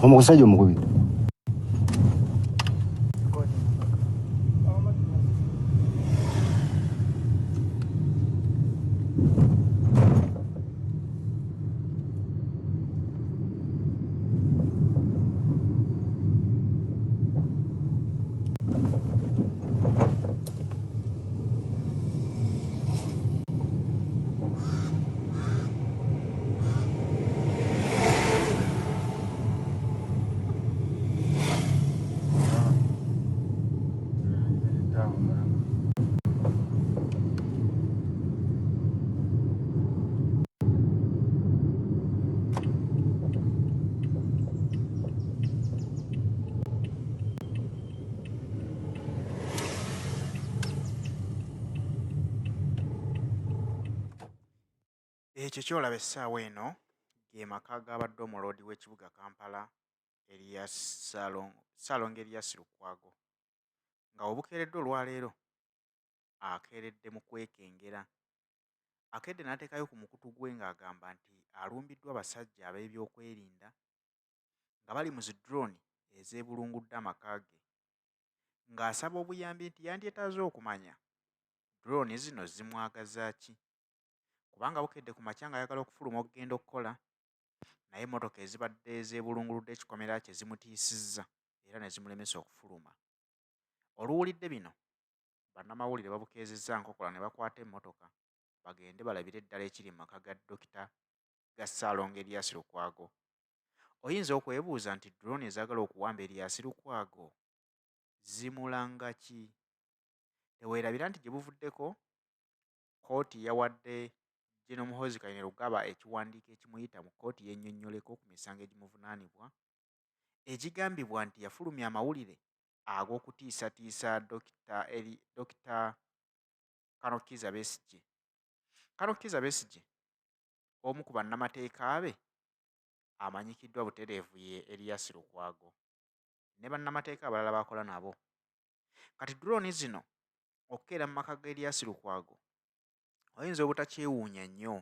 Omusajja omukubiri. Ekyo kyolaba essaawa eno ge maka g'abadde omuloodi w'ekibuga Kampala Erias Ssaalongo Erias Lukwago nga obukeeredde olwaleero akeeredde mu kwekengera. Akedde n'ateekayo ku mukutu gwe ng'agamba nti alumbiddwa abasajja ab'ebyokwerinda nga bali mu zidrooni ez'ebulungudde amaka ge, ng'asaba obuyambi nti yandyetaaze okumanya drooni zino zimwagaza ki, kubanga bukedde ku makya ng'ayagala okufuluma okugenda okukola naye emmotoka ezibadde ez'ebulunguludde ekikomera kye zimutiisizza era ne zimulemesa okufuluma. Oluwulidde bino, bannamawulire babukeezezza nkokola ne bakwata emmotoka bagende balabire eddala ekiri mu maka ga Dokita ga Ssaalongo Erias Lukwago. Oyinza okwebuuza nti drooni ezaagala okuwamba Erias Lukwago zimulanga ki? Teweerabira nti gye buvuddeko kkooti yawadde General Muhoozi Kainerugaba ekiwandiiko ekimuyita mu kkooti y'ennyonnyoleko ku misango egimuvunaanibwa egigambibwa nti yafulumya amawulire ag'okutiisatiisa Dokita Kano Kizza Besigye. Kano Kizza Besigye, omu ku bannamateeka be amanyikiddwa butereevu ye Erias Lukwago ne bannamateeka abalala bakola nabo. Kati drooni zino okukeera mu maka ga Erias Lukwago oyinza obutakyewuunya nnyo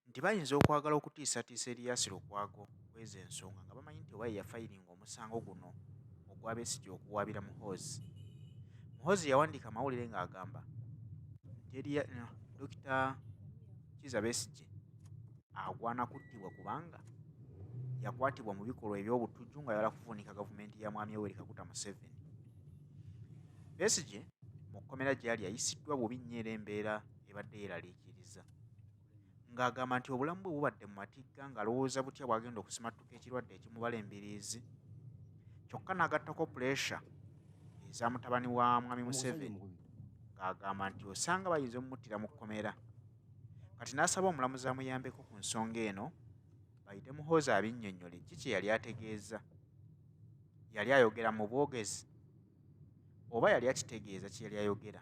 nti bayinza okwagala okutiisatiisa Erias Lukwago kw'ezo ensonga nga bamanyi nti oba ye yafayiringa omusango guno ogwa Besigye okuwaabira Muhoozi. Muhoozi yawandiika amawulire ng'agamba nti Dokita Kizza Besigye agwana kuttibwa kubanga yakwatibwa mu bikolwa eby'obutujju ng'ayagala kuvuunika gavumenti ya Mwami Yoweri Kaguta Museveni. Besigye mu kkomera gy'ali ayisiddwa bubi nnyo era embeera ebadde yeeraliikiriza, ng'agamba nti obulamu bwe bubadde mu matigga ng'alowooza butya bw'agenda okusimattuka ekirwadde ekimubala embiriizi, kyokka n'agattako puleesha eza mutabani wa Mwami Museveni ng'agamba nti osanga bayinza omumuttira mu kkomera. Kati n'asaba omulamuzi amuyambeko ku nsonga eno bayite Muhoozi abinnyonnyole ki kye yali ategeeza. Yali ayogera mu bwogezi oba yali akitegeeza kye yali ayogera?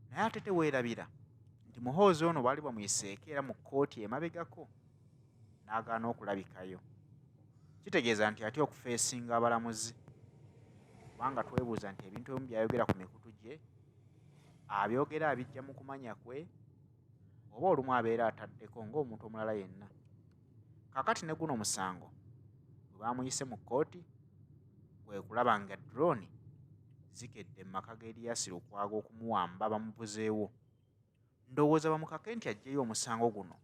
Naye ate teweerabira nti Muhoozi ono baali bamuyiseeko era mu kkooti emabegako n'agaana okulabikayo. Kitegeeza nti atya okufeesinga abalamuzi, kubanga twebuuza nti ebintu ebimu by'ayogera ku mikutu gye abyogera abijja mu kumanya kwe oba olumu abeera ataddeko ng'omuntu omulala yenna. Kaakati ne guno omusango bwe baamuyise mu kkooti kwe kulaba nga drooni zikedde mu maka ga Erias Lukwago okumuwamba bamubuzeewo. Ndowooza bamukake nti aggyeyo omusango guno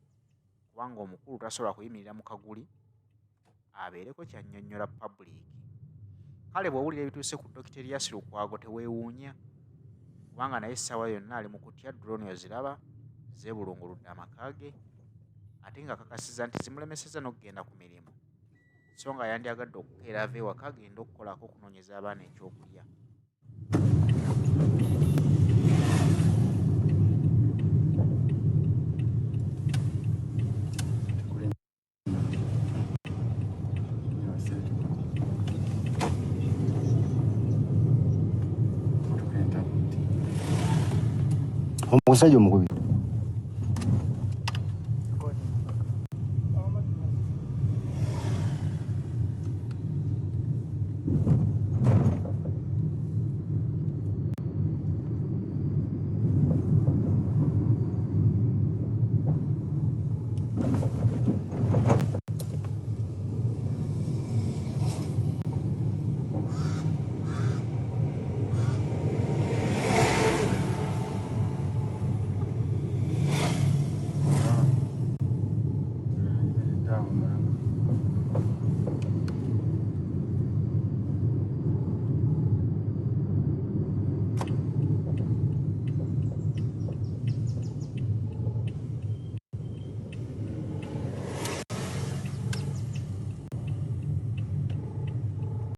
kubanga omukulu tasobola kuyimirira mu kaguli abeereko ky'annyonnyola pabuliiki. Kale bw'owulira ebituuse ku Dokita Erias Lukwago teweewuunya, kubanga naye essaawa yonna ali mu kutya drooni oziraba zeebulunguludde amaka ge ate ng'akakasizza nti zimulemesezza n'okugenda ku mirimu, so nga yandyagadde okukeera ava ewaka agenda okukolako okunoonyeza abaana ekyokulya. Omusajja omukubiri.